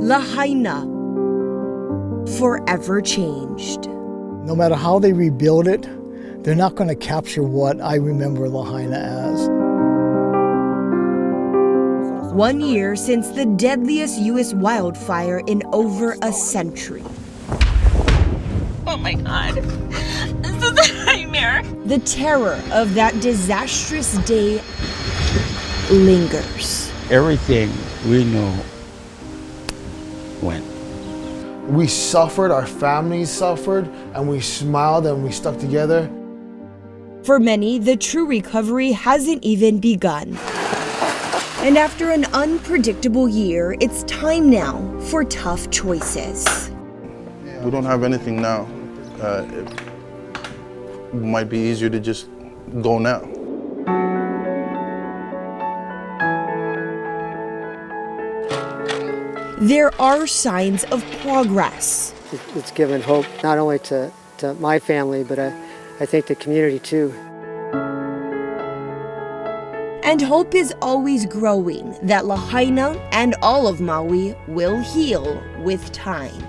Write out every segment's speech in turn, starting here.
Lahaina, forever changed. No matter how they rebuild it, they're not going to capture what I remember Lahaina as. 1 year since the deadliest U.S. wildfire in over a century. Oh my God, this is a nightmare. The terror of that disastrous day lingers. Everything we know went. We suffered, our families suffered, and we smiled and we stuck together. For many, the true recovery hasn't even begun. And after an unpredictable year, it's time now for tough choices. We don't have anything now. It might be easier to just go now. There are signs of progress. It's given hope not only to my family, but I think the community too. And hope is always growing that Lahaina and all of Maui will heal with time.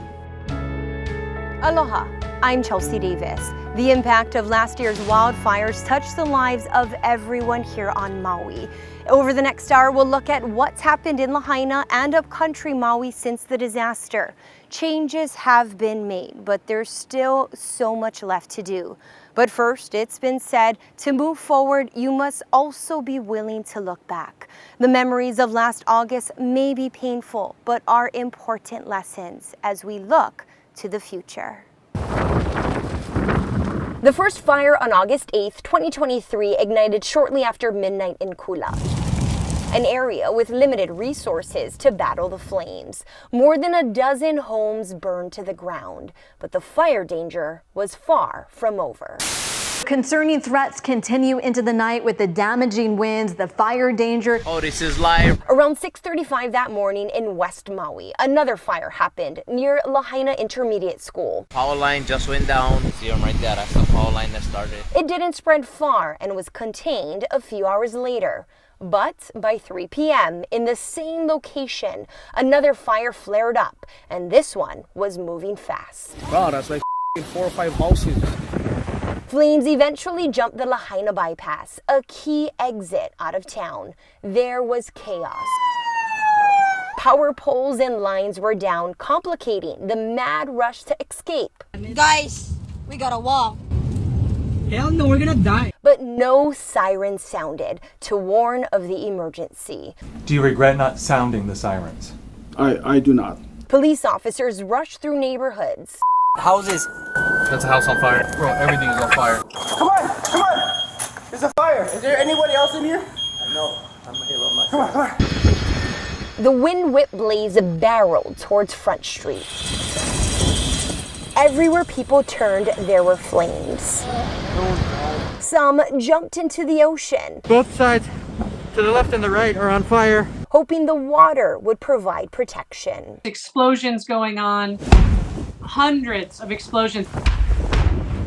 Aloha, I'm Chelsea Davis. The impact of last year's wildfires touched the lives of everyone here on Maui. Over the next hour, we'll look at what's happened in Lahaina and Upcountry Maui since the disaster. Changes have been made, but there's still so much left to do. But first, it's been said, to move forward, you must also be willing to look back. The memories of last August may be painful, but are important lessons as we look to the future. The first fire on August 8th, 2023 ignited shortly after midnight in Kula, an area with limited resources to battle the flames. More than a dozen homes burned to the ground, but the fire danger was far from over. Concerning threats continue into the night with the damaging winds, the fire danger. Oh, this is live. Around 6:35 that morning in West Maui, another fire happened near Lahaina Intermediate School. Power line just went down. See them right there. That's the power line that started. It didn't spread far and was contained a few hours later. But by 3 p.m. in the same location, another fire flared up, and this one was moving fast. Wow, that's like 4 or 5 houses. Flames eventually jumped the Lahaina bypass, a key exit out of town. There was chaos. Power poles and lines were down, complicating the mad rush to escape. Guys, we gotta walk. Hell no, we're gonna die. But no sirens sounded to warn of the emergency. Do you regret not sounding the sirens? I do not. Police officers rushed through neighborhoods. Houses. That's a house on fire. Bro, everything is on fire. Come on! There's a fire! Is there anybody else in here? No, I'm here by myself. Come on! The wind-whipped blaze barreled towards Front Street. Everywhere people turned, there were flames. Some jumped into the ocean. Both sides, to the left and the right, are on fire. Hoping the water would provide protection. Explosions going on. Hundreds of explosions.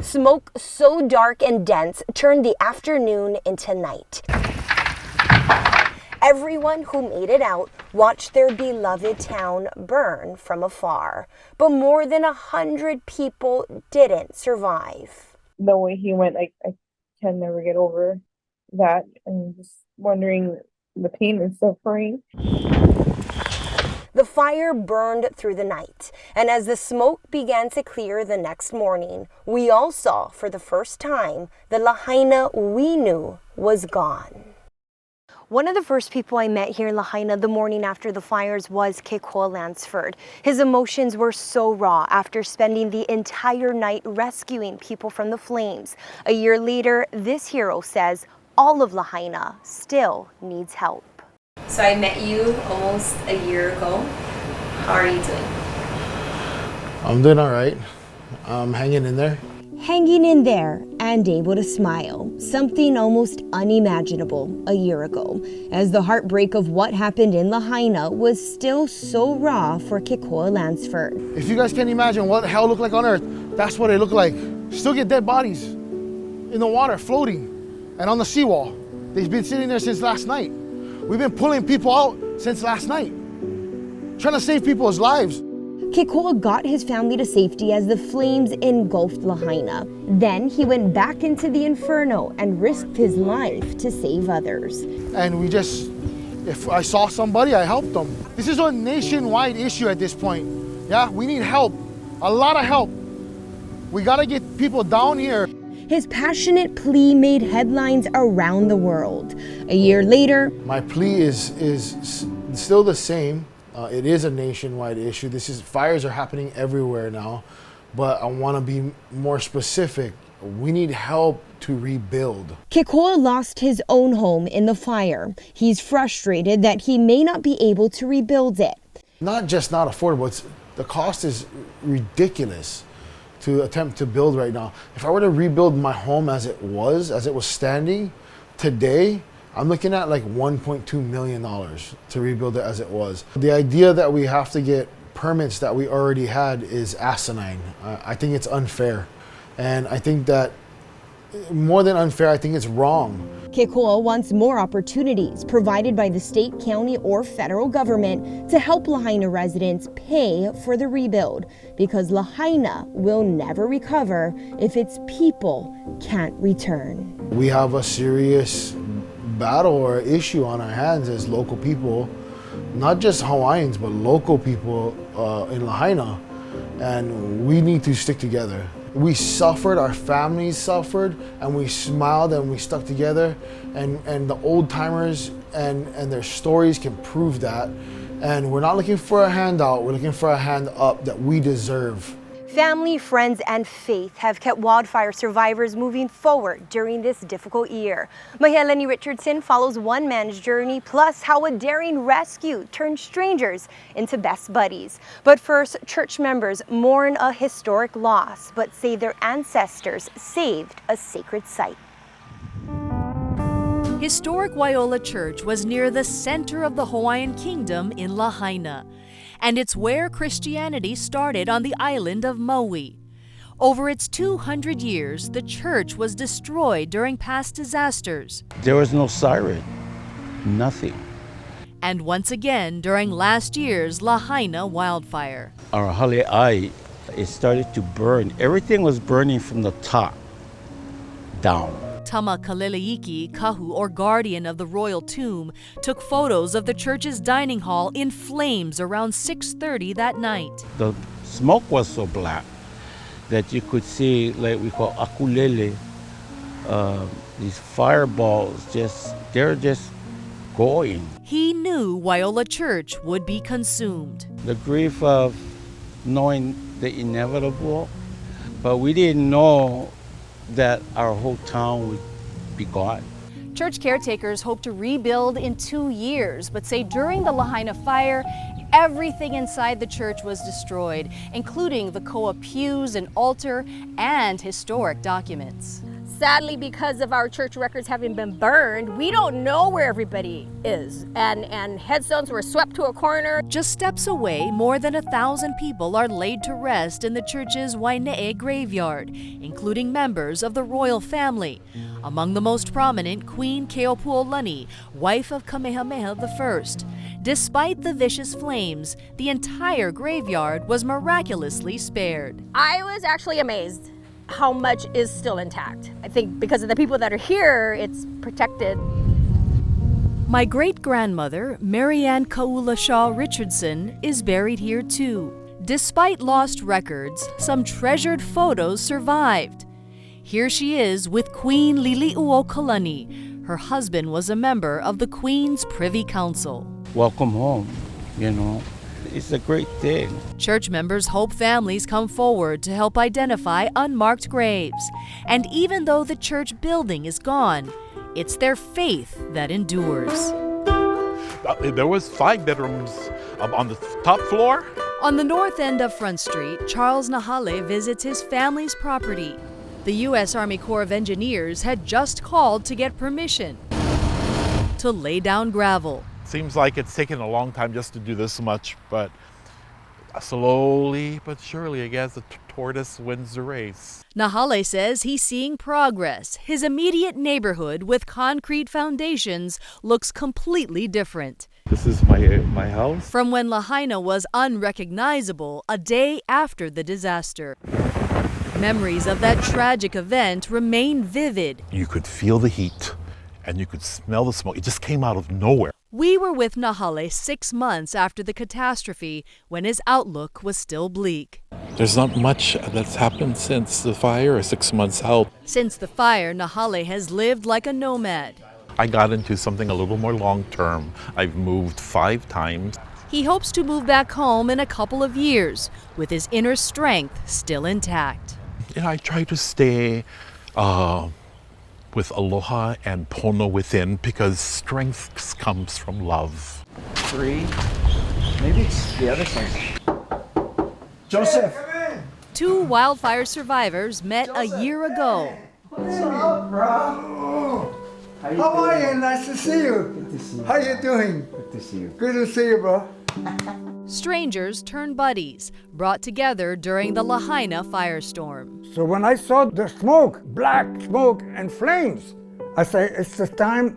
Smoke so dark and dense turned the afternoon into night. Everyone who made it out watched their beloved town burn from afar. But more than 100 people didn't survive. The way he went, I can never get over that. And just wondering the pain and suffering. The fire burned through the night, and as the smoke began to clear the next morning, we all saw for the first time the Lahaina we knew was gone. One of the first people I met here in Lahaina the morning after the fires was Kekoa Lansford. His emotions were so raw after spending the entire night rescuing people from the flames. A year later, this hero says all of Lahaina still needs help. So I met you almost a year ago. How are you doing? I'm doing all right. I'm hanging in there. Hanging in there and able to smile, something almost unimaginable a year ago, as the heartbreak of what happened in Lahaina was still so raw for Kekoa Lansford. If you guys can't imagine what hell looked like on Earth, that's what it looked like. Still get dead bodies. in the water, floating, and on the seawall. They've been sitting there since last night. We've been pulling people out since last night, trying to save people's lives. Kikoa got his family to safety as the flames engulfed Lahaina. Then he went back into the inferno and risked his life to save others. And if I saw somebody, I helped them. This is a nationwide issue at this point. Yeah, we need help, a lot of help. We gotta get people down here. His passionate plea made headlines around the world. A year later, my plea is still the same. It is a nationwide issue. Fires are happening everywhere now, but I want to be more specific. We need help to rebuild. Kikoa lost his own home in the fire. He's frustrated that he may not be able to rebuild it. Not just not affordable, the cost is ridiculous to attempt to build right now. If I were to rebuild my home as it was standing today, I'm looking at like $1.2 million to rebuild it as it was. The idea that we have to get permits that we already had is asinine. I think it's unfair. And I think that more than unfair, I think it's wrong. Kikoa wants more opportunities provided by the state, county, or federal government to help Lahaina residents pay for the rebuild, because Lahaina will never recover if its people can't return. We have a serious battle or issue on our hands as local people, not just Hawaiians, but local people in Lahaina, and we need to stick together. We suffered, our families suffered, and we smiled and we stuck together, and the old timers and their stories can prove that. And we're not looking for a handout, we're looking for a hand up that we deserve. Family, friends, and faith have kept wildfire survivors moving forward during this difficult year. Maheleni Richardson follows one man's journey, plus how a daring rescue turned strangers into best buddies. But first, church members mourn a historic loss, but say their ancestors saved a sacred site. Historic Waiola Church was near the center of the Hawaiian Kingdom in Lahaina, and it's where Christianity started on the island of Maui. Over its 200 years, the church was destroyed during past disasters. There was no siren, nothing. And once again during last year's Lahaina wildfire. Our haleai, it started to burn. Everything was burning from the top down. Tama Kaleleiki Kahu, or guardian of the royal tomb, took photos of the church's dining hall in flames around 6:30 that night. The smoke was so black that you could see, like we call akulele, these fireballs, they're just going. He knew Waiola Church would be consumed. The grief of knowing the inevitable, but we didn't know that our whole town would be gone. Church caretakers hope to rebuild in 2 years, but say during the Lahaina fire, everything inside the church was destroyed, including the koa pews and altar and historic documents. Sadly, because of our church records having been burned, we don't know where everybody is, and headstones were swept to a corner. Just steps away, more than 1,000 people are laid to rest in the church's Waine'e graveyard, including members of the royal family. Among the most prominent, Queen Keopuolani, wife of Kamehameha I. Despite the vicious flames, the entire graveyard was miraculously spared. I was actually amazed how much is still intact. I think because of the people that are here, it's protected. My great-grandmother, Marianne Kaulashaw Richardson, is buried here too. Despite lost records, some treasured photos survived. Here she is with Queen Liliuokalani. Her husband was a member of the Queen's Privy Council. Welcome home, you know. It's a great thing. Church members hope families come forward to help identify unmarked graves. And even though the church building is gone, it's their faith that endures. There was 5 bedrooms on the top floor. On the north end of Front Street, Charles Nahale visits his family's property. The U.S. Army Corps of Engineers had just called to get permission to lay down gravel. Seems like it's taken a long time just to do this much, but slowly but surely, I guess, the tortoise wins the race. Nahale says he's seeing progress. His immediate neighborhood with concrete foundations looks completely different. This is my house. From when Lahaina was unrecognizable a day after the disaster. Memories of that tragic event remain vivid. You could feel the heat and you could smell the smoke. It just came out of nowhere. We were with Nahale 6 months after the catastrophe when his outlook was still bleak. There's not much that's happened since the fire, 6 months out. Since the fire, Nahale has lived like a nomad. I got into something a little more long-term. I've moved 5 times. He hopes to move back home in a couple of years with his inner strength still intact. I try to stay with aloha and pono within because strength comes from love. 3. Maybe it's the other side. Joseph! 2 wildfire survivors met a year ago. What's up, bro? How are you? Nice to see you. Good to see you. How you doing? Good to see you. Good to see you, bro. Strangers turn buddies, brought together during the Lahaina firestorm. So when I saw the smoke, black smoke and flames, I say it's time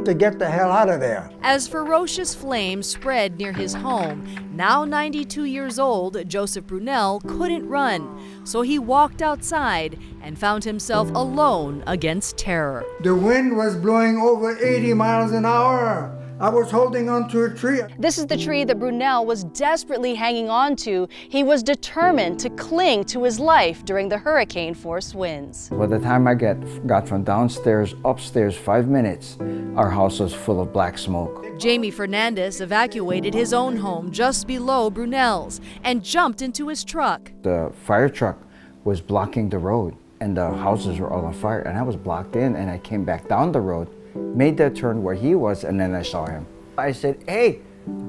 to get the hell out of there. As ferocious flames spread near his home, now 92 years old, Joseph Brunel couldn't run, so he walked outside and found himself alone against terror. The wind was blowing over 80 miles an hour. I was holding onto a tree. This is the tree that Brunel was desperately hanging on to. He was determined to cling to his life during the hurricane-force winds. By the time I got from downstairs, upstairs 5 minutes, our house was full of black smoke. Jamie Fernandez evacuated his own home just below Brunel's and jumped into his truck. The fire truck was blocking the road and the houses were all on fire and I was blocked in and I came back down the road, made that turn where he was, and then I saw him. I said, "Hey,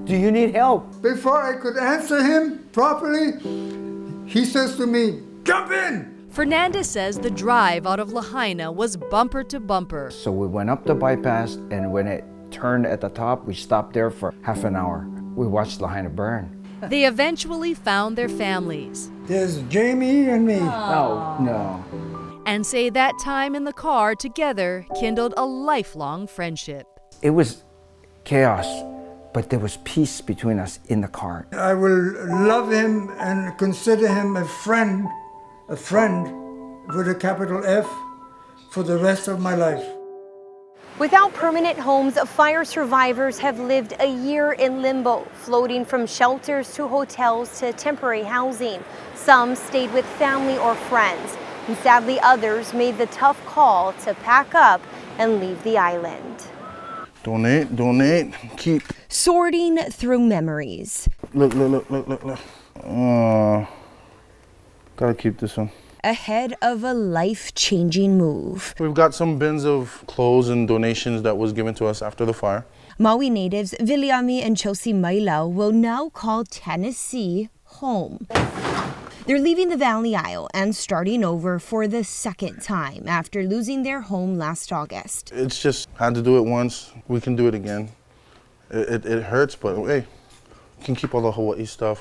do you need help?" Before I could answer him properly, he says to me, "Jump in!" Fernandez says the drive out of Lahaina was bumper to bumper. So we went up the bypass, and when it turned at the top, we stopped there for half an hour. We watched Lahaina burn. They eventually found their families. There's Jamie and me. No. And say that time in the car together kindled a lifelong friendship. It was chaos, but there was peace between us in the car. I will love him and consider him a friend with a capital F, for the rest of my life. Without permanent homes, fire survivors have lived a year in limbo, floating from shelters to hotels to temporary housing. Some stayed with family or friends, and sadly others made the tough call to pack up and leave the island. Donate, keep. Sorting through memories. Look. Gotta keep this one. Ahead of a life-changing move. We've got some bins of clothes and donations that was given to us after the fire. Maui natives Viliami and Chosi Mailau will now call Tennessee home. They're leaving the Valley Isle and starting over for the second time after losing their home last August. It's just had to do it once. We can do it again. It hurts, but hey, we can keep all the Hawaii stuff.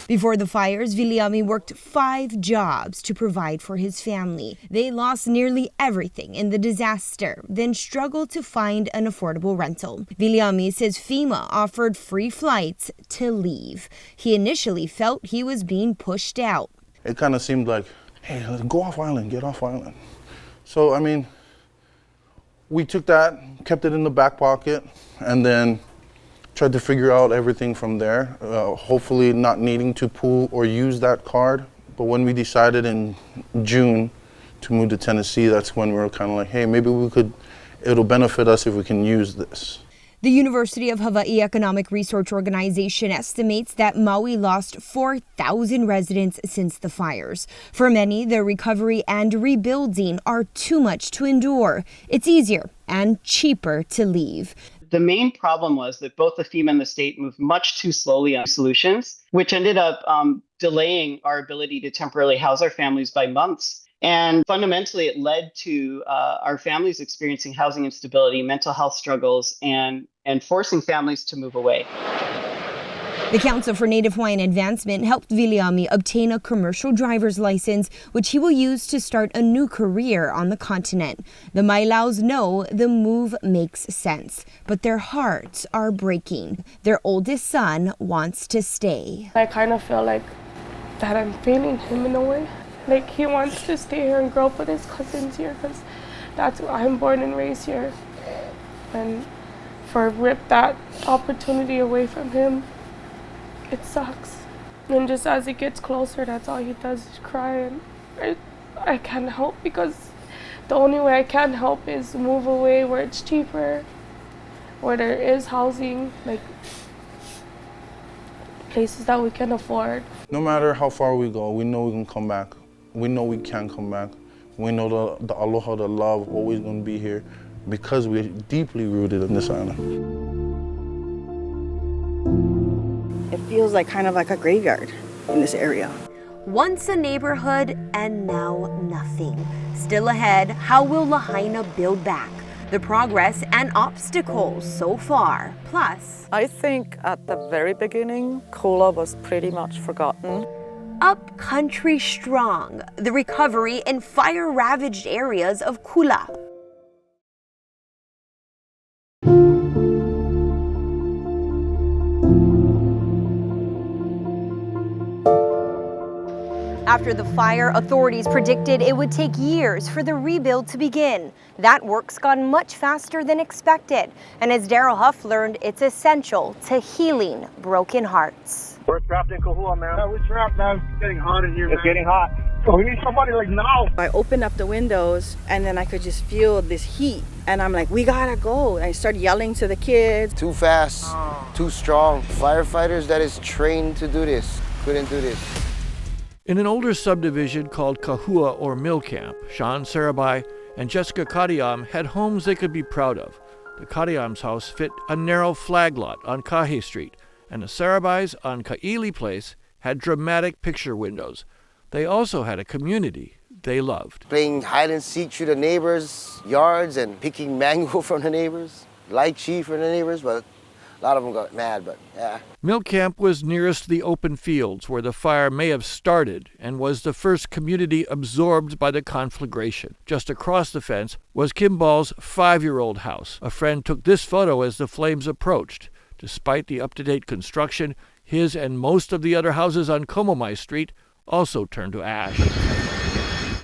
Before the fires, Viliami worked 5 jobs to provide for his family. They lost nearly everything in the disaster, then struggled to find an affordable rental. Viliami says FEMA offered free flights to leave. He initially felt he was being pushed out. It kind of seemed like, hey, let's go off island, get off island. So, I mean, we took that, kept it in the back pocket, and then tried to figure out everything from there, hopefully not needing to pull or use that card. But when we decided in June to move to Tennessee, that's when we were kind of like, hey, maybe it'll benefit us if we can use this. The University of Hawaii Economic Research Organization estimates that Maui lost 4,000 residents since the fires. For many, the recovery and rebuilding are too much to endure. It's easier and cheaper to leave. The main problem was that both the FEMA and the state moved much too slowly on solutions, which ended up delaying our ability to temporarily house our families by months. And fundamentally, it led to our families experiencing housing instability, mental health struggles, and forcing families to move away. The Council for Native Hawaiian Advancement helped Viliami obtain a commercial driver's license, which he will use to start a new career on the continent. The Mailaus know the move makes sense, but their hearts are breaking. Their oldest son wants to stay. I kind of feel like that I'm failing him in a way. Like he wants to stay here and grow up with his cousins here because that's where I'm born and raised here. And rip that opportunity away from him, it sucks. And just as it gets closer, that's all he does is cry. And I can't help because the only way I can help is move away where it's cheaper, where there is housing, like places that we can afford. No matter how far we go, we know we can come back. We know we can come back. We know the aloha, the love, always gonna be here because we're deeply rooted in this island. It feels like kind of like a graveyard in this area. Once a neighborhood and now nothing. Still ahead, how will Lahaina build back? The progress and obstacles so far. Plus, I think at the very beginning, Kula was pretty much forgotten. Upcountry strong, the recovery in fire-ravaged areas of Kula. After the fire, authorities predicted it would take years for the rebuild to begin. That work's gone much faster than expected. And as Daryl Huff learned, it's essential to healing broken hearts. We're trapped in Kahua, man. Yeah, we're trapped now. It's getting hot in here, man. It's getting hot. So we need somebody like now. I opened up the windows and then I could just feel this heat. And I'm like, we gotta go. And I started yelling to the kids. Too fast, too strong. Firefighters that is trained to do this couldn't do this. In an older subdivision called Kahua or Mill Camp, Sean Sarabai and Jessica Kadiam had homes they could be proud of. The Kadiam's house fit a narrow flag lot on Kahe Street, and the Sarabais on Kaili Place had dramatic picture windows. They also had a community they loved. Playing hide and seek through the neighbors' yards and picking mango from the neighbors, lychee from the neighbors, but a lot of them got mad, but yeah. Mill Camp was nearest the open fields where the fire may have started and was the first community absorbed by the conflagration. Just across the fence was Kimball's 5-year-old house. A friend took this photo as the flames approached. Despite the up-to-date construction, his and most of the other houses on Komomai Street also turned to ash.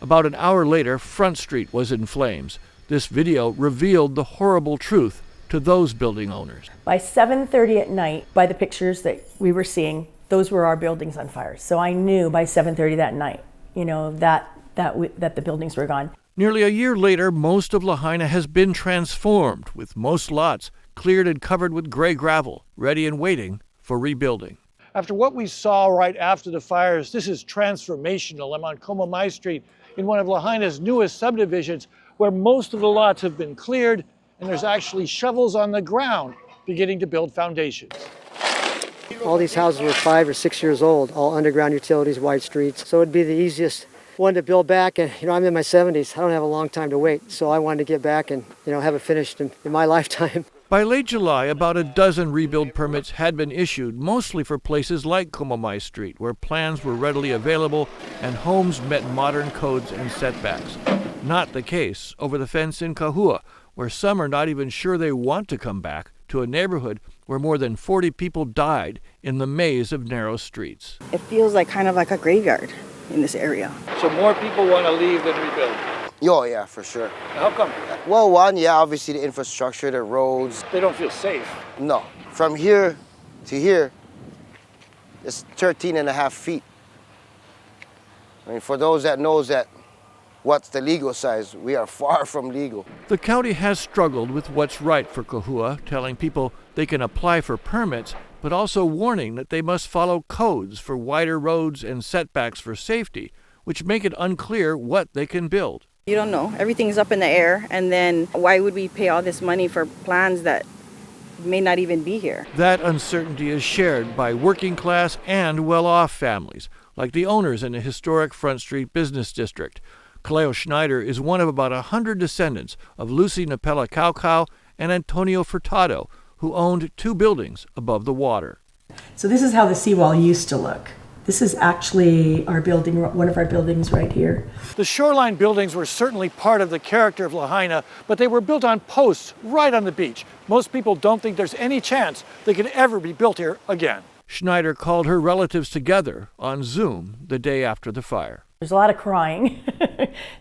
About an hour later, Front Street was in flames. This video revealed the horrible truth to those building owners. By 7:30 at night, by the pictures that we were seeing, those were our buildings on fire. So I knew by 7:30 that night, that the buildings were gone. Nearly a year later, most of Lahaina has been transformed, with most lots cleared and covered with gray gravel, ready and waiting for rebuilding. After what we saw right after the fires, this is transformational. I'm on Komomai Street in one of Lahaina's newest subdivisions where most of the lots have been cleared and there's actually shovels on the ground beginning to build foundations. All these houses were 5 or 6 years old, all underground utilities, wide streets. So it'd be the easiest one to build back. And I'm in my 70s. I don't have a long time to wait. So I wanted to get back and have it finished in my lifetime. By late July, about a dozen rebuild permits had been issued, mostly for places like Komomai Street, where plans were readily available and homes met modern codes and setbacks. Not the case over the fence in Kahua, where some are not even sure they want to come back to a neighborhood where more than 40 people died in the maze of narrow streets. It feels like kind of like a graveyard in this area. So more people want to leave than rebuild? Oh, yeah, for sure. How come? Well, one, yeah, obviously the infrastructure, the roads. They don't feel safe. No. From here to here, it's 13.5 feet. I mean, for those that knows that what's the legal size, we are far from legal. The county has struggled with what's right for Kahua, telling people they can apply for permits, but also warning that they must follow codes for wider roads and setbacks for safety, which make it unclear what they can build. You don't know. Everything's up in the air, and then why would we pay all this money for plans that may not even be here? That uncertainty is shared by working class and well-off families, like the owners in the historic Front Street Business District. Kaleo Schneider is one of about 100 descendants of Lucy Napela Kaukau and Antonio Furtado, who owned 2 buildings above the water. So this is how the seawall used to look. This is actually our building, one of our buildings right here. The shoreline buildings were certainly part of the character of Lahaina, but they were built on posts right on the beach. Most people don't think there's any chance they could ever be built here again. Schneider called her relatives together on Zoom the day after the fire. There's a lot of crying.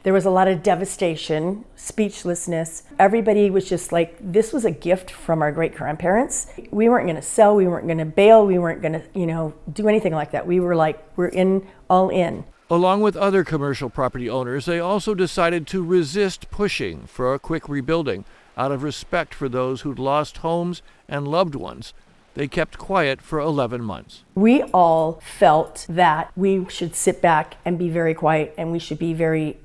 There was a lot of devastation, speechlessness. Everybody was just like, this was a gift from our great-grandparents. We weren't going to sell, we weren't going to bail, we weren't going to, do anything like that. We were like, we're in, all in. Along with other commercial property owners, they also decided to resist pushing for a quick rebuilding out of respect for those who'd lost homes and loved ones. They kept quiet for 11 months. We all felt that we should sit back and be very quiet, and we should be very,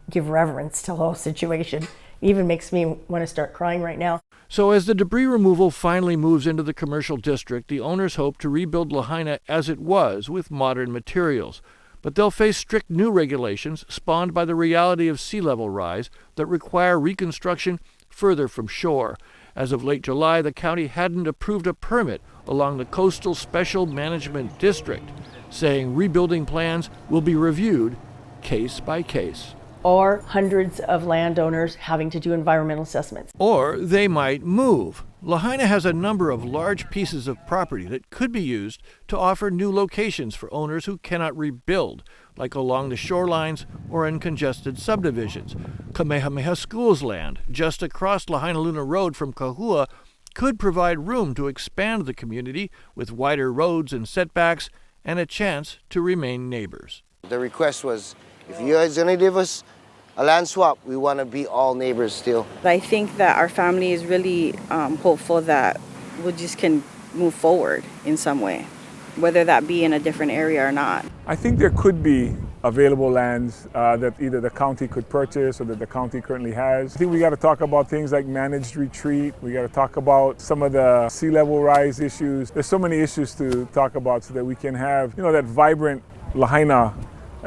give reverence to the whole situation. It even makes me want to start crying right now. So as the debris removal finally moves into the commercial district, the owners hope to rebuild Lahaina as it was with modern materials. But they'll face strict new regulations spawned by the reality of sea level rise that require reconstruction further from shore. As of late July, the county hadn't approved a permit along the Coastal Special Management District, saying rebuilding plans will be reviewed case by case. Or hundreds of landowners having to do environmental assessments. Or they might move. Lahaina has a number of large pieces of property that could be used to offer new locations for owners who cannot rebuild, like along the shorelines or in congested subdivisions. Kamehameha School's land, just across Lahaina Luna Road from Kahua, could provide room to expand the community with wider roads and setbacks and a chance to remain neighbors. The request was, if you guys are going to give us a land swap, we want to be all neighbors still. I think that our family is really hopeful that we just can move forward in some way, whether that be in a different area or not. I think there could be available lands that either the county could purchase or that the county currently has. I think we got to talk about things like managed retreat. We got to talk about some of the sea level rise issues. There's so many issues to talk about so that we can have, that vibrant Lahaina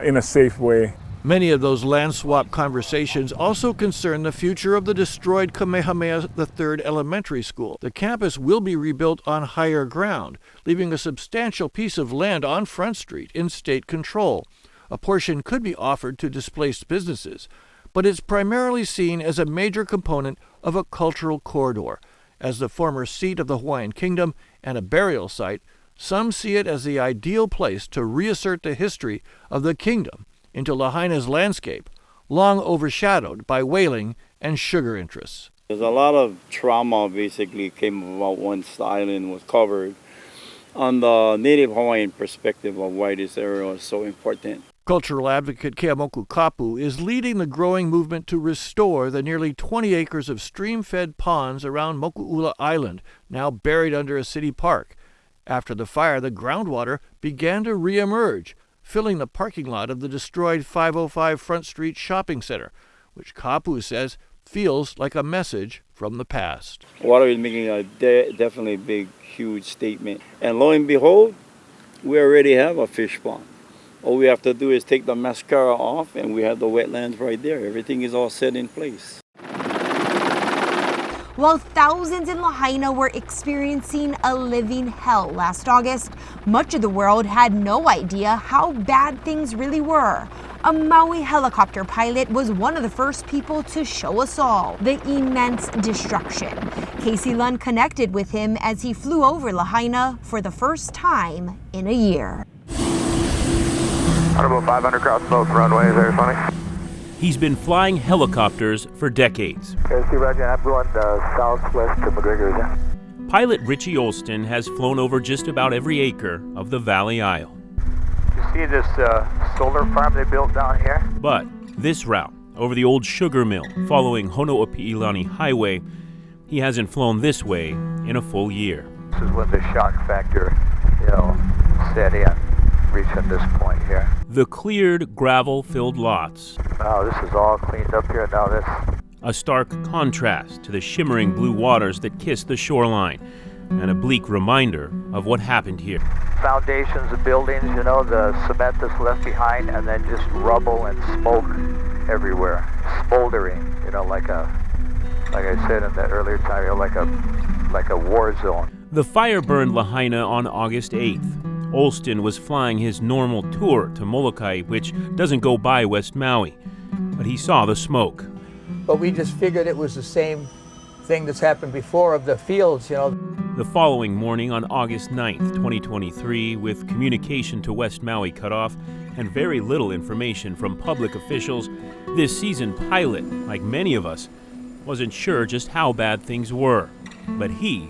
in a safe way. Many of those land swap conversations also concern the future of the destroyed Kamehameha III Elementary School. The campus will be rebuilt on higher ground, leaving a substantial piece of land on Front Street in state control. A portion could be offered to displaced businesses, but it's primarily seen as a major component of a cultural corridor. As the former seat of the Hawaiian Kingdom and a burial site, some see it as the ideal place to reassert the history of the kingdom into Lahaina's landscape, long overshadowed by whaling and sugar interests. There's a lot of trauma basically came about once the island was covered. On the Native Hawaiian perspective of why this area was so important. Cultural advocate Keamoku Kapu is leading the growing movement to restore the nearly 20 acres of stream-fed ponds around Moku'ula Island, now buried under a city park. After the fire, the groundwater began to reemerge, filling the parking lot of the destroyed 505 Front Street Shopping Center, which Kapu says feels like a message from the past. Water is making a definitely big, huge statement. And lo and behold, we already have a fish pond. All we have to do is take the mascara off and we have the wetlands right there. Everything is all set in place. While thousands in Lahaina were experiencing a living hell last August, much of the world had no idea how bad things really were. A Maui helicopter pilot was one of the first people to show us all the immense destruction. Casey Lund connected with him as he flew over Lahaina for the first time in a year. About 500 cross both runways, very funny. He's been flying helicopters for decades. Okay, Roger, I'm going southwest to McGregor. Yeah? Pilot Richie Olston has flown over just about every acre of the Valley Isle. You see this solar farm they built down here? But this route, over the old sugar mill, following Hono'opi'ilani Highway, he hasn't flown this way in a full year. This is when the shock factor, set in, reaching this point here. The cleared, gravel-filled lots. Now this is all cleaned up here. Now this. A stark contrast to the shimmering blue waters that kiss the shoreline, and a bleak reminder of what happened here. Foundations of buildings, the cement that's left behind, and then just rubble and smoke everywhere, smoldering, like I said in the earlier time, like a war zone. The fire burned Lahaina on August 8th. Olston was flying his normal tour to Molokai, which doesn't go by West Maui, but he saw the smoke. But we just figured it was the same thing that's happened before of the fields, you know. The following morning on August 9th, 2023, with communication to West Maui cut off and very little information from public officials, this seasoned pilot, like many of us, wasn't sure just how bad things were. But he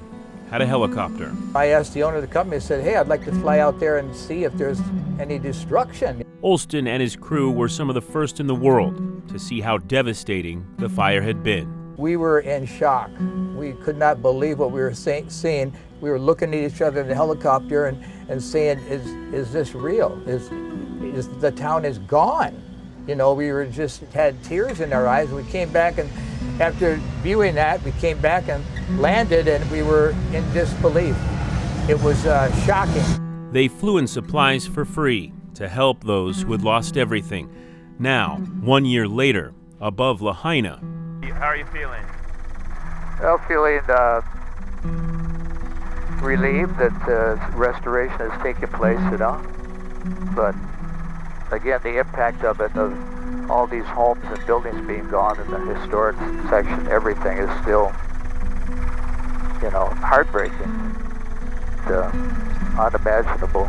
had a helicopter. I asked the owner of the company, I said, hey, I'd like to fly out there and see if there's any destruction. Olston and his crew were some of the first in the world to see how devastating the fire had been. We were in shock. We could not believe what we were seeing. We were looking at each other in the helicopter and saying, is this real? Is the town is gone? You know, we were just had tears in our eyes. We came back, and after viewing that, we came back and landed, and we were in disbelief. It was shocking. They flew in supplies for free to help those who had lost everything. Now, 1 year later, above Lahaina. How are you feeling? Well, feeling relieved that restoration has taken place, you know. But again, the impact of it, of all these homes and buildings being gone in the historic section, everything is still, you know, heartbreaking, unimaginable.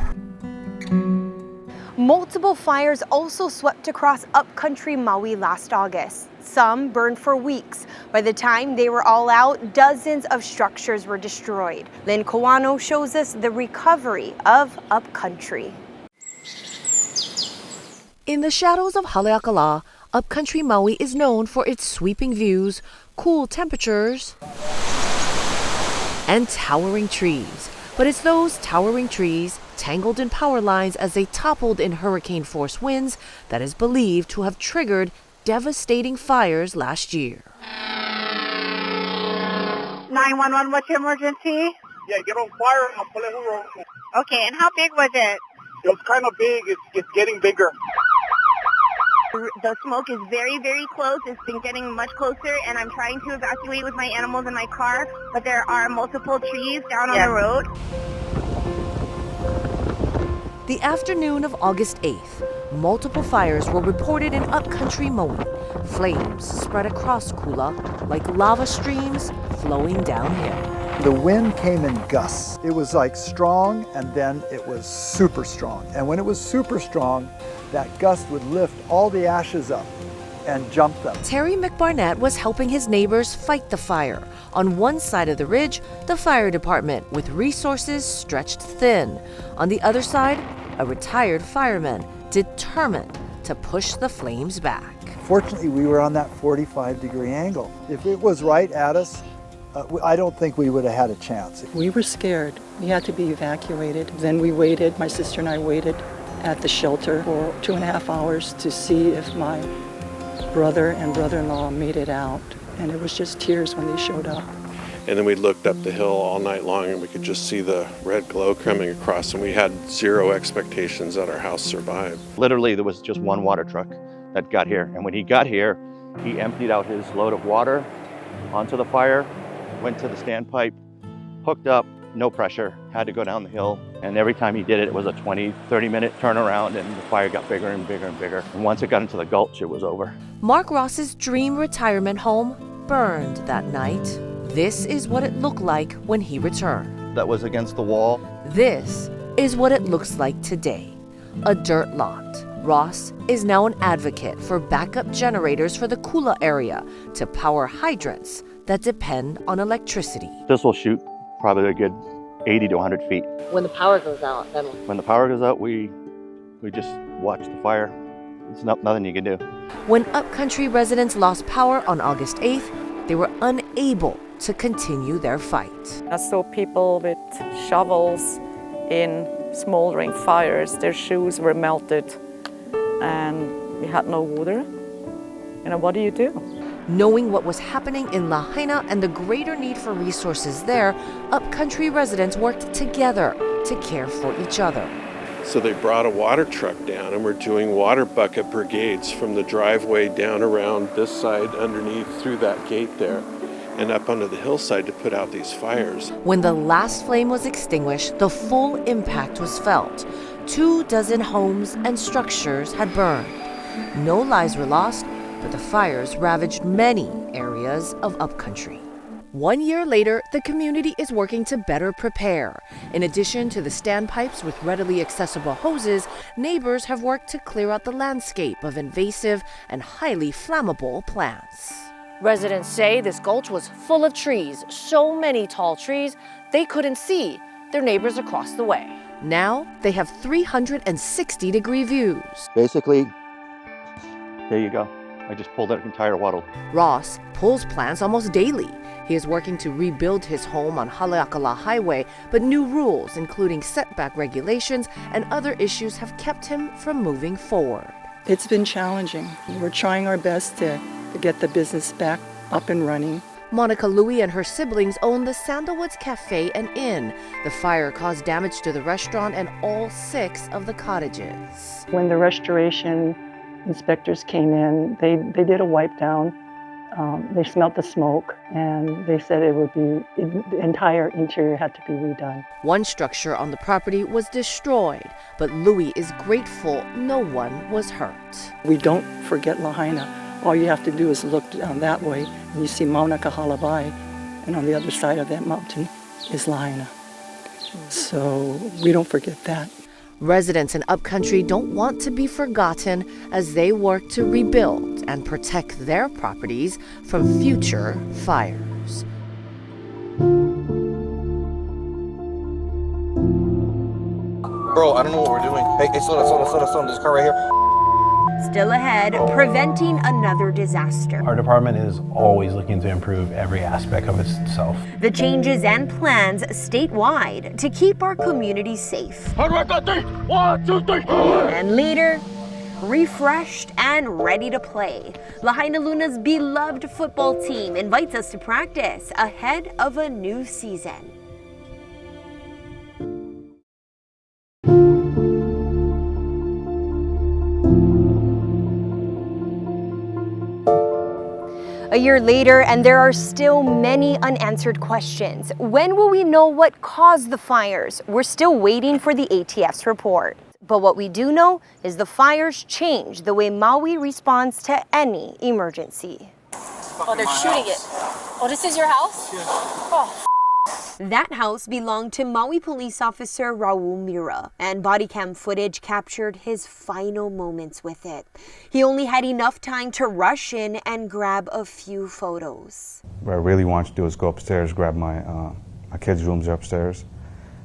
Multiple fires also swept across Upcountry Maui last August. Some burned for weeks. By the time they were all out, dozens of structures were destroyed. Lynn Kawano shows us the recovery of Upcountry. In the shadows of Haleakala, Upcountry Maui is known for its sweeping views, cool temperatures, and towering trees. But it's those towering trees, tangled in power lines as they toppled in hurricane-force winds, that is believed to have triggered devastating fires last year. 911, what's your emergency? Yeah, get on fire on Palehu Road. Okay, and how big was it? It was kind of big. It's getting bigger. The smoke is very, very close. It's been getting much closer, and I'm trying to evacuate with my animals in my car, but there are multiple trees down on the road. The afternoon of August 8th, multiple fires were reported in Upcountry Maui. Flames spread across Kula like lava streams flowing downhill. The wind came in gusts. It was like strong, and then it was super strong. And when it was super strong, that gust would lift all the ashes up and jump them. Terry McBarnett was helping his neighbors fight the fire. On one side of the ridge, the fire department with resources stretched thin. On the other side, a retired fireman determined to push the flames back. Fortunately, we were on that 45-degree angle. If it was right at us, I don't think we would have had a chance. We were scared. We had to be evacuated. Then we waited, my sister and I waited at the shelter for 2.5 hours to see if my brother and brother-in-law made it out. And it was just tears when they showed up. And then we looked up the hill all night long, and we could just see the red glow coming across, and we had zero expectations that our house survived. Literally, there was just one water truck that got here. And when he got here, he emptied out his load of water onto the fire, went to the standpipe, hooked up, no pressure, had to go down the hill. And every time he did it, it was a 20, 30-minute turnaround, and the fire got bigger and bigger and bigger. And once it got into the gulch, it was over. Mark Ross's dream retirement home burned that night. This is what it looked like when he returned. That was against the wall. This is what it looks like today. A dirt lot. Ross is now an advocate for backup generators for the Kula area to power hydrants that depend on electricity. This will shoot probably a good 80 to 100 feet. When the power goes out, then when the power goes out, we just watch the fire. It's nothing you can do. When Upcountry residents lost power on August 8th, they were unable to continue their fight. I saw people with shovels in smoldering fires. Their shoes were melted, and we had no water. You know, what do you do? Knowing what was happening in Lahaina and the greater need for resources there, Upcountry residents worked together to care for each other. So they brought a water truck down, and we're doing water bucket brigades from the driveway down around this side underneath through that gate there. and up onto the hillside to put out these fires. When the last flame was extinguished, the full impact was felt. 24 homes and structures had burned. No lives were lost, but the fires ravaged many areas of Upcountry. 1 year later, the community is working to better prepare. In addition to the standpipes with readily accessible hoses, neighbors have worked to clear out the landscape of invasive and highly flammable plants. Residents say this gulch was full of trees, so many tall trees they couldn't see their neighbors across the way. Now they have 360-degree views. Basically, there you go. I just pulled that entire wattle. Ross pulls plants almost daily. He is working to rebuild his home on Haleakala Highway, but new rules, including setback regulations and other issues, have kept him from moving forward. It's been challenging. We're trying our best to get the business back up and running. Monica Louie and her siblings own the Sandalwoods Cafe and Inn. The fire caused damage to the restaurant and all 6 of the cottages. When the restoration inspectors came in, they did a wipe down. They smelled the smoke, and they said the entire interior had to be redone. One structure on the property was destroyed, but Louie is grateful no one was hurt. We don't forget Lahaina. All you have to do is look down that way, and you see Mauna Kahalabai, and on the other side of that mountain is Lahaina. So we don't forget that. Residents in Upcountry don't want to be forgotten as they work to rebuild and protect their properties from future fires. Bro, I don't know what we're doing. Hey, slow down. This car right here. Still ahead, preventing another disaster. Our department is always looking to improve every aspect of itself. The changes and plans statewide to keep our communities safe. Hard work on 3. 1, 2, 3. And later, refreshed and ready to play. Lahaina Luna's beloved football team invites us to practice ahead of a new season. A year later, and there are still many unanswered questions. When will we know what caused the fires? We're still waiting for the ATF's report. But what we do know is the fires change the way Maui responds to any emergency. Oh, they're shooting it. Oh, this is your house? Yeah. Oh. That house belonged to Maui police officer Raul Mira, and body cam footage captured his final moments with it. He only had enough time to rush in and grab a few photos. What I really wanted to do is go upstairs, grab my kids' rooms are upstairs,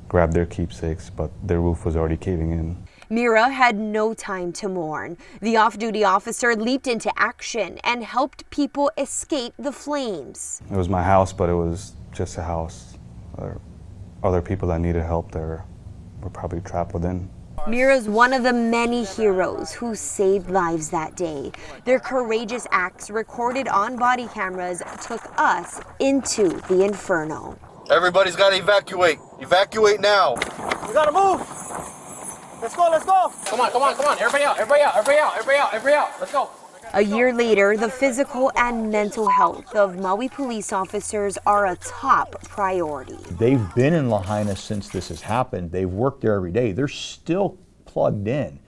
grab their keepsakes, but their roof was already caving in. Mira had no time to mourn. The off-duty officer leaped into action and helped people escape the flames. It was my house, but it was just a house. There were other people that needed help there were probably trapped within. Mira's one of the many heroes who saved lives that day. Their courageous acts recorded on body cameras took us into the inferno. Everybody's got to evacuate. Evacuate now. We got to move. Let's go. Come on. Everybody out. Let's go. A year later, the physical and mental health of Maui police officers are a top priority. They've been in Lahaina since this has happened. They've worked there every day. They're still plugged in.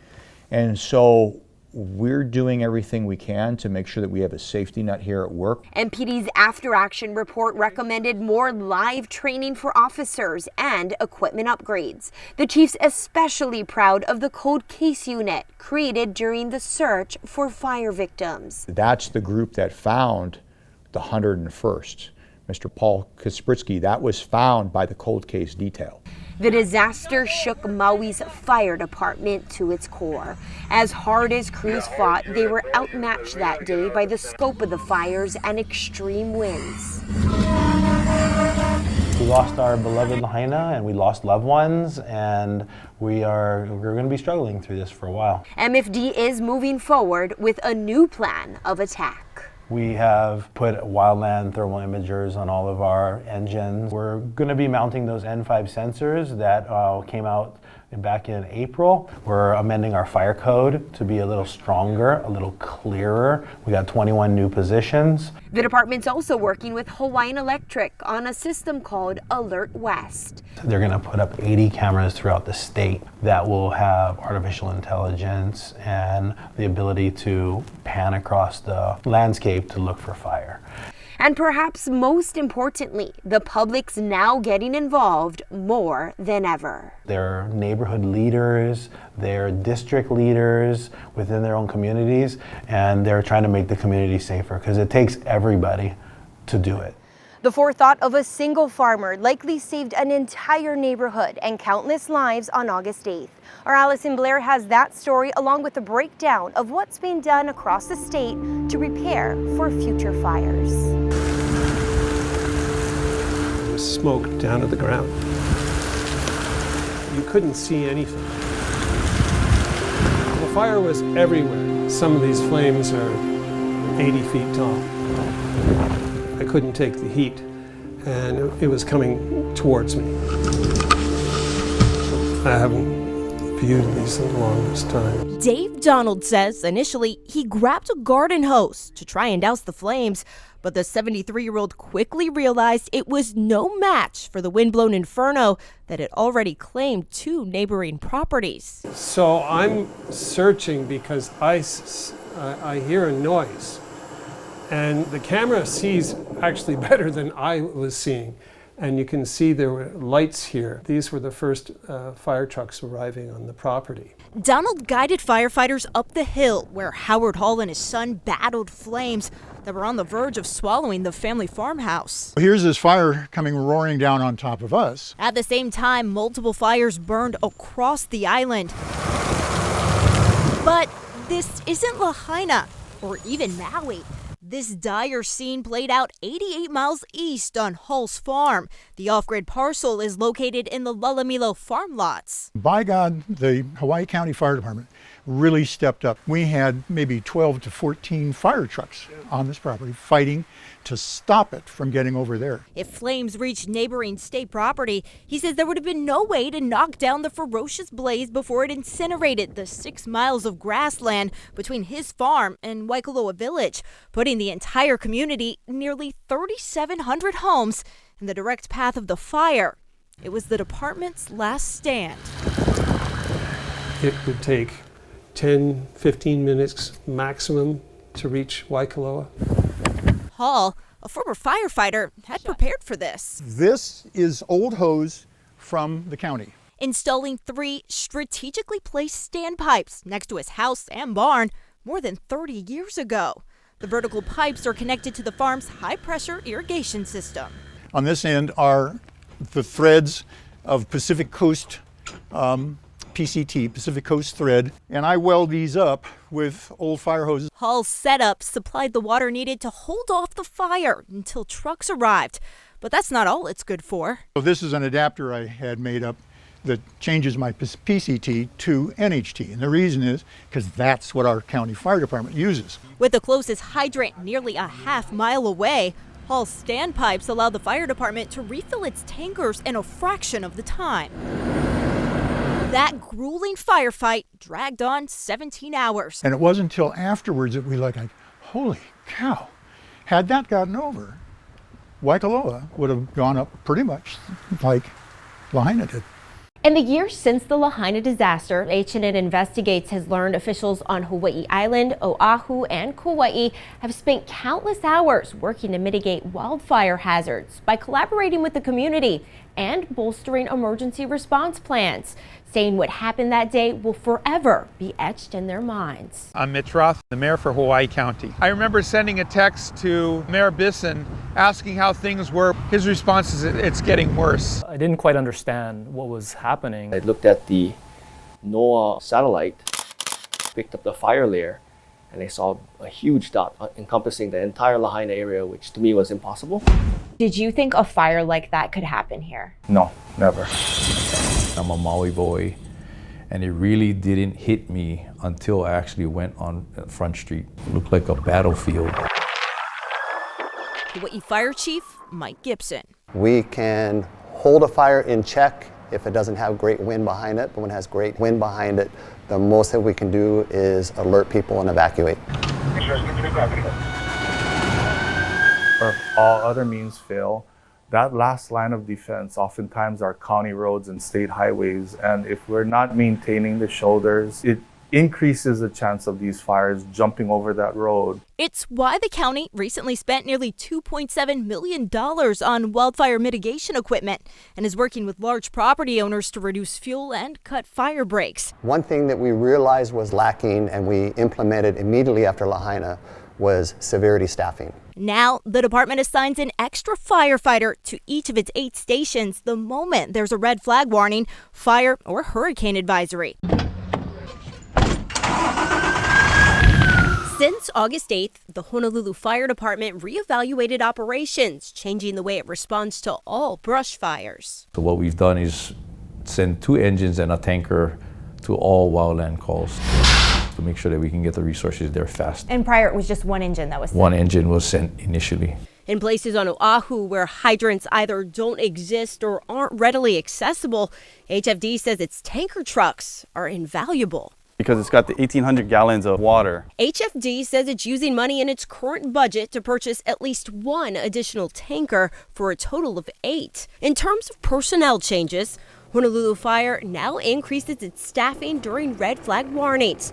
And so we're doing everything we can to make sure that we have a safety net here at work. MPD's after action report recommended more live training for officers and equipment upgrades. The chief's especially proud of the cold case unit created during the search for fire victims. That's the group that found the 101st. Mr. Paul Kaspritsky, that was found by the cold case detail. The disaster shook Maui's fire department to its core. As hard as crews fought, they were outmatched that day by the scope of the fires and extreme winds. We lost our beloved Lahaina and we lost loved ones, and we're going to be struggling through this for a while. MFD is moving forward with a new plan of attack. We have put wildland thermal imagers on all of our engines. We're going to be mounting those N5 sensors that came out back in April. We're amending our fire code to be a little stronger, a little clearer. We got 21 new positions. The department's also working with Hawaiian Electric on a system called Alert West. They're going to put up 80 cameras throughout the state that will have artificial intelligence and the ability to pan across the landscape to look for fire. And perhaps most importantly, the public's now getting involved more than ever. They're neighborhood leaders, they're district leaders within their own communities, and they're trying to make the community safer because it takes everybody to do it. The forethought of a single farmer likely saved an entire neighborhood and countless lives on August 8th. Our Allison Blair has that story along with a breakdown of what's being done across the state to prepare for future fires. There was smoke down to the ground. You couldn't see anything. The fire was everywhere. Some of these flames are 80 feet tall. I couldn't take the heat, and it was coming towards me. I haven't viewed these in the longest time. Dave Donald says initially he grabbed a garden hose to try and douse the flames, but the 73-year-old quickly realized it was no match for the windblown inferno that had already claimed 2 neighboring properties. So I'm searching because I hear a noise. And the camera sees actually better than I was seeing. And you can see there were lights here. These were the first fire trucks arriving on the property. Donald guided firefighters up the hill where Howard Hall and his son battled flames that were on the verge of swallowing the family farmhouse. Here's this fire coming roaring down on top of us. At the same time, multiple fires burned across the island. But this isn't Lahaina or even Maui. This dire scene played out 88 miles east on Hall's farm. The off-grid parcel is located in the Lalamilo farm lots. By God, the Hawaii County Fire Department really stepped up. We had maybe 12 to 14 fire trucks on this property fighting to stop it from getting over there. If flames reached neighboring state property, he says there would have been no way to knock down the ferocious blaze before it incinerated the 6 miles of grassland between his farm and Waikoloa Village, putting the entire community, nearly 3,700 homes, in the direct path of the fire. It was the department's last stand. It would take 10, 15 minutes maximum to reach Waikoloa. Hall, a former firefighter, had prepared for this. This is old hose from the county. Installing 3 strategically placed standpipes next to his house and barn more than 30 years ago. The vertical pipes are connected to the farm's high-pressure irrigation system. On this end are the threads of Pacific Coast PCT, Pacific Coast thread, and I weld these up with old fire hoses. Hall's setup supplied the water needed to hold off the fire until trucks arrived. But that's not all it's good for. So this is an adapter I had made up that changes my PCT to NHT. And the reason is because that's what our county fire department uses. With the closest hydrant nearly a half-mile away, Hall's standpipes allow the fire department to refill its tankers in a fraction of the time. That grueling firefight dragged on 17 hours. And it wasn't until afterwards that we holy cow, had that gotten over, Waikoloa would have gone up pretty much like Lahaina did. In the years since the Lahaina disaster, H&N Investigates has learned officials on Hawaii Island, Oahu, and Kauai have spent countless hours working to mitigate wildfire hazards by collaborating with the community and bolstering emergency response plans, saying what happened that day will forever be etched in their minds. I'm Mitch Roth, the mayor for Hawaii County. I remember sending a text to Mayor Bisson asking how things were. His response is it's getting worse. I didn't quite understand what was happening. I looked at the NOAA satellite, picked up the fire layer, and I saw a huge dot encompassing the entire Lahaina area, which to me was impossible. Did you think a fire like that could happen here? No, never. I'm a Maui boy, and it really didn't hit me until I actually went on Front Street. It looked like a battlefield. Hawaii Fire Chief Mike Gibson. We can hold a fire in check if it doesn't have great wind behind it. But when it has great wind behind it, the most that we can do is alert people and evacuate. Or if all other means fail, that last line of defense oftentimes are county roads and state highways. And if we're not maintaining the shoulders, it increases the chance of these fires jumping over that road. It's why the county recently spent nearly $2.7 million on wildfire mitigation equipment and is working with large property owners to reduce fuel and cut fire breaks. One thing that we realized was lacking and we implemented immediately after Lahaina was severity staffing. Now, the department assigns an extra firefighter to each of its 8 stations the moment there's a red flag warning, fire, or hurricane advisory. Since August 8th, the Honolulu Fire Department reevaluated operations, changing the way it responds to all brush fires. So what we've done is send 2 engines and a tanker to all wildland calls to make sure that we can get the resources there fast. And prior, it was just 1 engine that was sent? 1 engine was sent initially. In places on Oahu where hydrants either don't exist or aren't readily accessible, HFD says its tanker trucks are invaluable. Because it's got the 1,800 gallons of water. HFD says it's using money in its current budget to purchase at least 1 additional tanker for a total of 8. In terms of personnel changes, Honolulu Fire now increases its staffing during red flag warnings.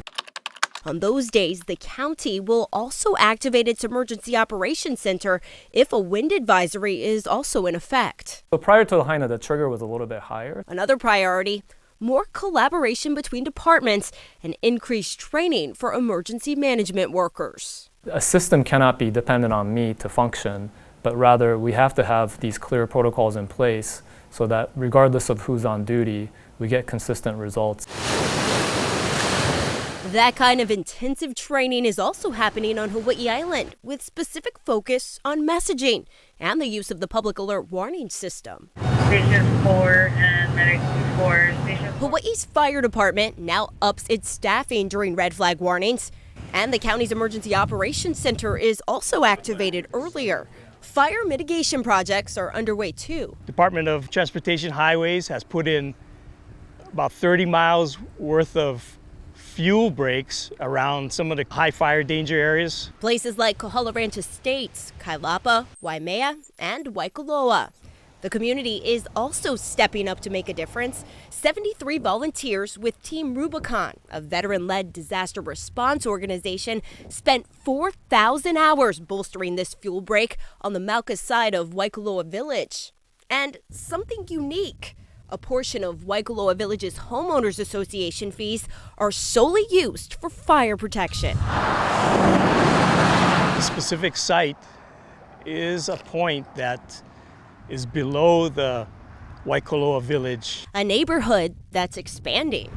On those days, the county will also activate its emergency operations center if a wind advisory is also in effect. So prior to Lahaina, the trigger was a little bit higher. Another priority, more collaboration between departments and increased training for emergency management workers. A system cannot be dependent on me to function, but rather we have to have these clear protocols in place so that regardless of who's on duty, we get consistent results. That kind of intensive training is also happening on Hawaii Island, with specific focus on messaging and the use of the public alert warning system. Station 4 and Medic 4. Hawaii's fire department now ups its staffing during red flag warnings, and the county's emergency operations center is also activated earlier. Fire mitigation projects are underway too. Department of Transportation Highways has put in about 30 miles worth of fuel breaks around some of the high fire danger areas. Places like Kohala Ranch Estates, Kailapa, Waimea, and Waikoloa. The community is also stepping up to make a difference. 73 volunteers with Team Rubicon, a veteran-led disaster response organization, spent 4,000 hours bolstering this fuel break on the Mauka side of Waikoloa Village. And something unique. A portion of Waikoloa Village's Homeowners Association fees are solely used for fire protection. The specific site is a point that is below the Waikoloa Village. A neighborhood that's expanding.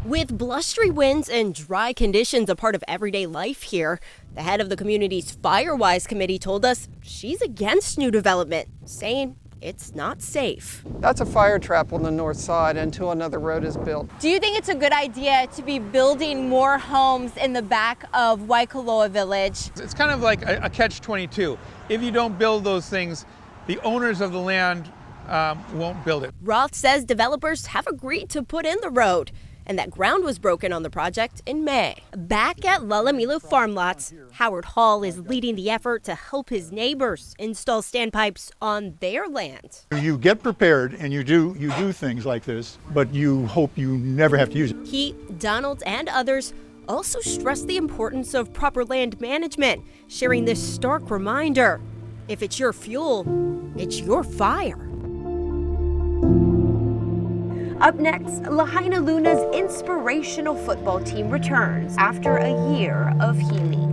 With blustery winds and dry conditions a part of everyday life here, the head of the community's Firewise committee told us she's against new development, saying it's not safe. That's a fire trap on the north side until another road is built. Do you think it's a good idea to be building more homes in the back of Waikoloa Village? It's kind of like a catch-22. If you don't build those things, the owners of the land won't build it. Roth says developers have agreed to put in the road, and that ground was broken on the project in May. Back at Lalamilu Farm Lots, Howard Hall is leading the effort to help his neighbors install standpipes on their land. You get prepared and you do things like this, but you hope you never have to use it. He, Donald, and others also stress the importance of proper land management, sharing this stark reminder: if it's your fuel, it's your fire. Up next, Lahaina Luna's inspirational football team returns after a year of healing.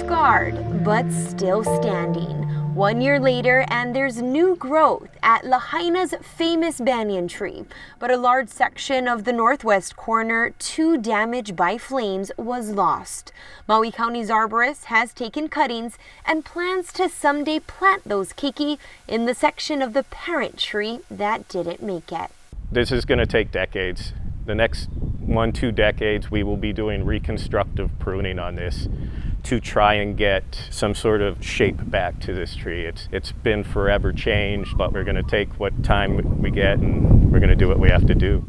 Scarred, but still standing. 1 year later, and there's new growth at Lahaina's famous banyan tree. But a large section of the northwest corner, too damaged by flames, was lost. Maui County's arborist has taken cuttings and plans to someday plant those keiki in the section of the parent tree that didn't make it. This is going to take decades. The next 1-2 decades, we will be doing reconstructive pruning on this to try and get some sort of shape back to this tree. It's been forever changed, but we're going to take what time we get and we're going to do what we have to do.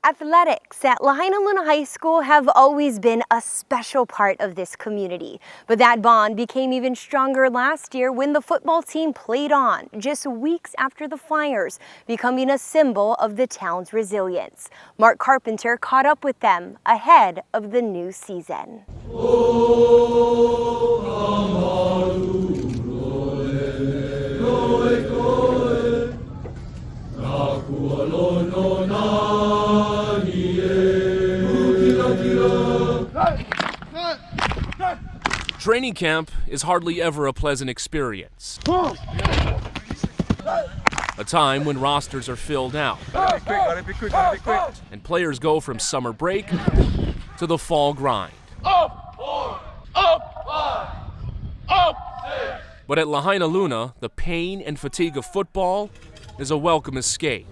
Athletics at Lahaina Luna High School have always been a special part of this community, but that bond became even stronger last year when the football team played on, just weeks after the fires, becoming a symbol of the town's resilience. Mark Carpenter caught up with them ahead of the new season. Training camp is hardly ever a pleasant experience. A time when rosters are filled out and players go from summer break to the fall grind. But at Lahaina Luna, the pain and fatigue of football is a welcome escape.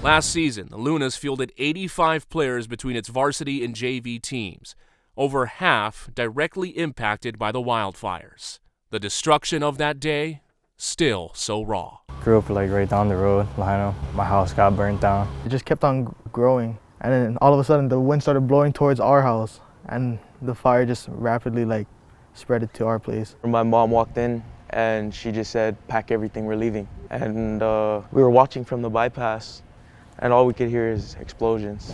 Last season, the Lunas fielded 85 players between its varsity and JV teams, over half directly impacted by the wildfires. The destruction of that day, still so raw. Grew up right down the road, Lahaina. My house got burnt down. It just kept on growing, and then all of a sudden the wind started blowing towards our house, and the fire just rapidly spread it to our place. My mom walked in and she just said, "Pack everything, we're leaving." And we were watching from the bypass, and all we could hear is explosions.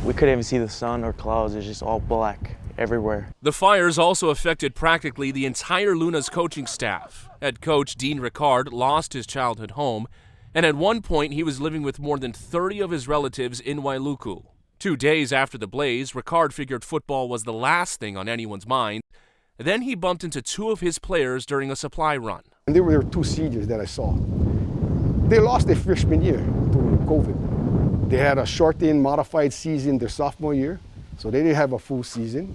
We couldn't even see the sun or clouds. It's just all black everywhere. The fires also affected practically the entire Luna's coaching staff. Head coach Dean Ricard lost his childhood home, and at one point he was living with more than 30 of his relatives in Wailuku. 2 days after the blaze, Ricard figured football was the last thing on anyone's mind. Then he bumped into 2 of his players during a supply run. And there were 2 seniors that I saw. They lost their freshman year to COVID. They had a shortened, modified season their sophomore year, so they didn't have a full season.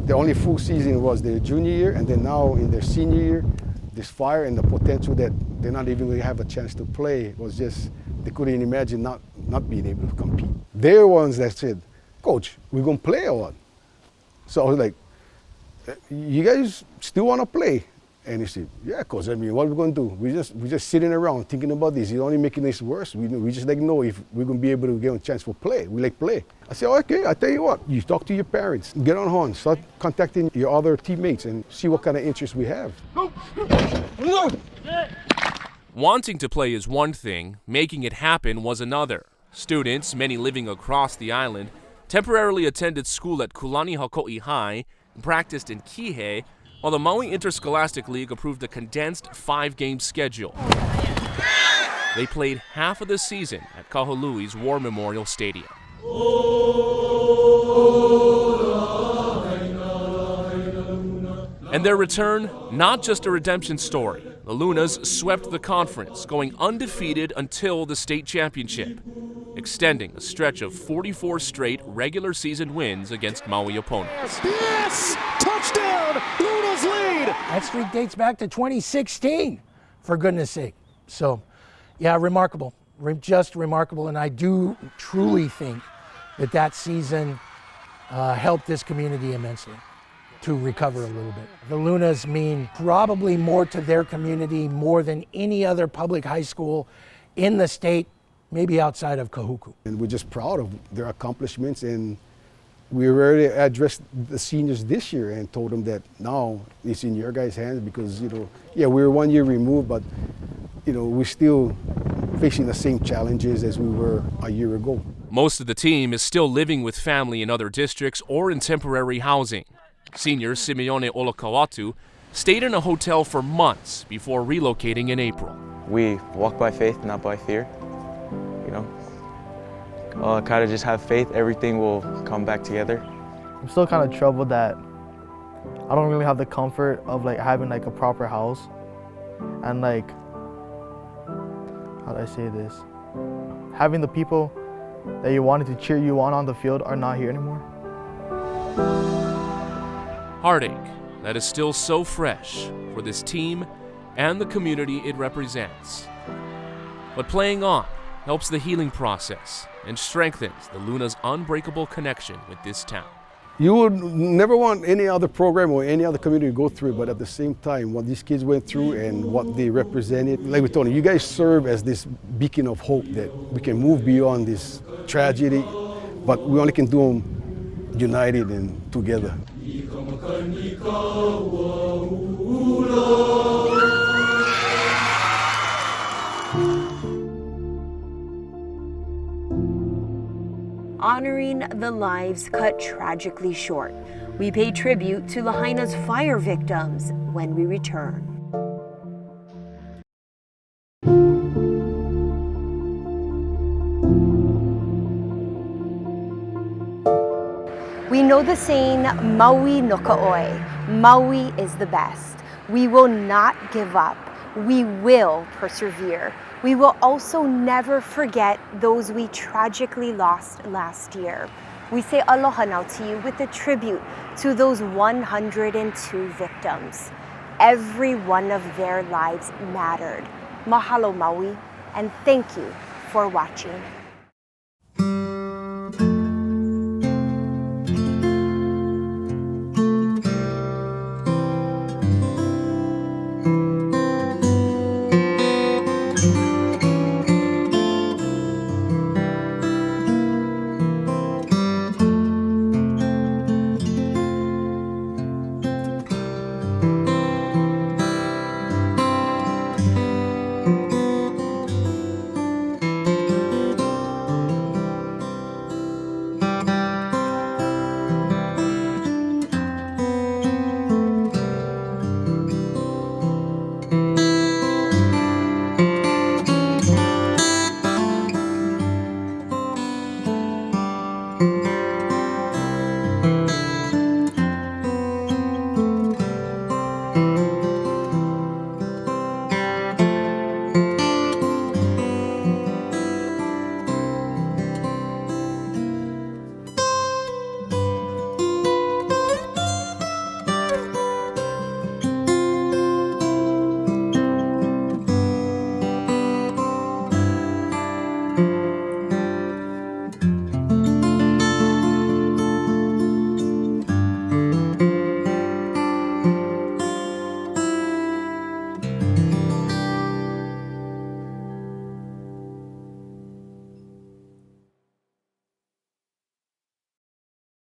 The only full season was their junior year, and then now in their senior year, this fire and the potential that they're not even going to have a chance to play was just, they couldn't imagine not being able to compete. They're ones that said, "Coach, we're going to play or what?" So I was like, "You guys still want to play?" And he said, "Yeah, Coach, I mean, what are we going to do? We're just sitting around thinking about this. It's only making this worse. We just know if we're going to be able to get a chance for play. We play." I said, "Okay, I tell you what, you talk to your parents, get on horn, start contacting your other teammates and see what kind of interest we have." Wanting to play is one thing, making it happen was another. Students, many living across the island, temporarily attended school at Kulani Hako'i High and practiced in Kihei, while the Maui Interscholastic League approved a condensed 5-game schedule. They played half of the season at Kahului's War Memorial Stadium. And their return, not just a redemption story. The Lunas swept the conference, going undefeated until the state championship, extending a stretch of 44 straight regular season wins against Maui opponents. Yes! Touchdown! Luna's lead! That streak dates back to 2016, for goodness sake. So, yeah, remarkable. Just remarkable. And I do truly think that season helped this community immensely to recover a little bit. The Lunas mean probably more to their community more than any other public high school in the state, maybe outside of Kahuku. And we're just proud of their accomplishments, and we already addressed the seniors this year and told them that now it's in your guys' hands because, yeah, we're 1 year removed, but, we're still facing the same challenges as we were a year ago. Most of the team is still living with family in other districts or in temporary housing. Senior Simeone Olakawatu stayed in a hotel for months before relocating in April. We walk by faith, not by fear. Kind of just have faith, everything will come back together. I'm still kind of troubled that I don't really have the comfort of having a proper house, and how do I say this? Having the people that you wanted to cheer you on the field are not here anymore. Heartache that is still so fresh for this team and the community it represents. But playing on helps the healing process and strengthens the Luna's unbreakable connection with this town. You would never want any other program or any other community to go through it, but at the same time, what these kids went through and what they represented, like we told you guys serve as this beacon of hope that we can move beyond this tragedy, but we only can do them united and together. Honoring the lives cut tragically short, we pay tribute to Lahaina's fire victims when we return. We know the saying, Maui no ka'oi, Maui is the best. We will not give up. We will persevere. We will also never forget those we tragically lost last year. We say aloha now to you with a tribute to those 102 victims. Every one of their lives mattered. Mahalo Maui, and thank you for watching.